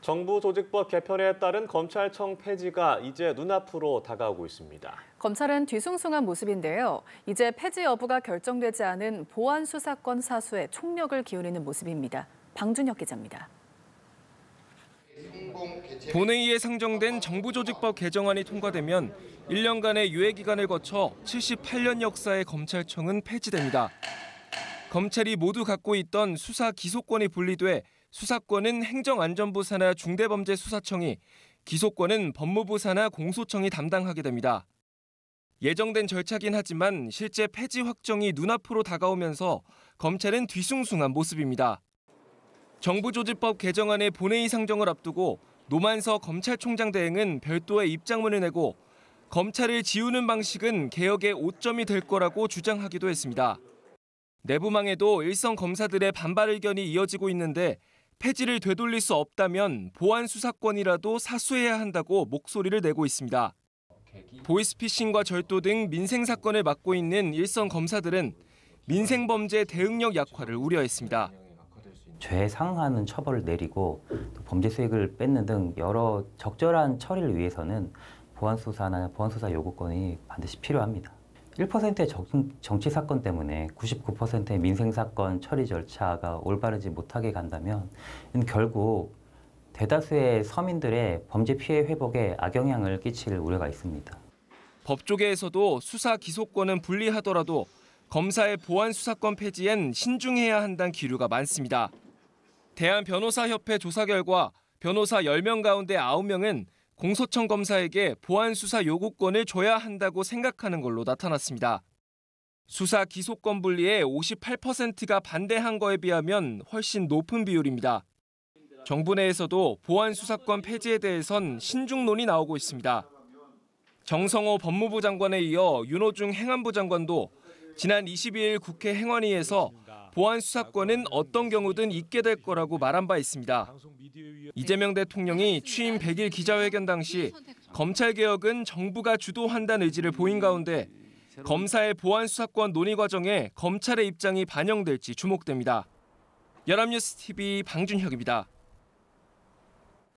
정부 조직법 개편에 따른 검찰청 폐지가 이제 눈앞으로 다가오고 있습니다. 검찰은 뒤숭숭한 모습인데요. 이제 폐지 여부가 결정되지 않은 보안 수사권 사수에 총력을 기울이는 모습입니다. 방준혁 기자입니다. 본회의에 상정된 정부조직법 개정안이 통과되면 1년간의 유예 기간을 거쳐 78년 역사의 검찰청은 폐지됩니다. 검찰이 모두 갖고 있던 수사 기소권이 분리돼 수사권은 행정안전부 산하 중대범죄수사청이, 기소권은 법무부 산하 공소청이 담당하게 됩니다. 예정된 절차긴 하지만 실제 폐지 확정이 눈앞으로 다가오면서 검찰은 뒤숭숭한 모습입니다. 정부조직법 개정안의 본회의 상정을 앞두고 노만서 검찰총장 대행은 별도의 입장문을 내고 검찰을 지우는 방식은 개혁의 오점이 될 거라고 주장하기도 했습니다. 내부망에도 일선 검사들의 반발 의견이 이어지고 있는데 폐지를 되돌릴 수 없다면 보안 수사권이라도 사수해야 한다고 목소리를 내고 있습니다. 보이스피싱과 절도 등 민생 사건을 맡고 있는 일선 검사들은 민생범죄 대응력 약화를 우려했습니다. 죄에 상응하는 처벌을 내리고 또 범죄 수익을 뺏는 등 여러 적절한 처리를 위해서는 보안수사나 보안수사 요구권이 반드시 필요합니다. 1%의 정치 사건 때문에 99%의 민생 사건 처리 절차가 올바르지 못하게 간다면 결국 대다수의 서민들의 범죄 피해 회복에 악영향을 끼칠 우려가 있습니다. 법조계에서도 수사 기소권은 분리하더라도 검사의 보안 수사권 폐지엔 신중해야 한다는 기류가 많습니다. 대한변호사협회 조사 결과 변호사 10명 가운데 9명은 공소청 검사에게 보안 수사 요구권을 줘야 한다고 생각하는 걸로 나타났습니다. 수사 기소권 분리에 58%가 반대한 거에 비하면 훨씬 높은 비율입니다. 정부 내에서도 보안 수사권 폐지에 대해선 신중론이 나오고 있습니다. 정성호 법무부 장관에 이어 윤호중 행안부 장관도 지난 22일 국회 행안위에서 보안 수사권은 어떤 경우든 있게 될 거라고 말한 바 있습니다. 이재명 대통령이 취임 100일 기자회견 당시 검찰개혁은 정부가 주도한다는 의지를 보인 가운데 검사의 보안 수사권 논의 과정에 검찰의 입장이 반영될지 주목됩니다. 연합뉴스 TV 방준혁입니다.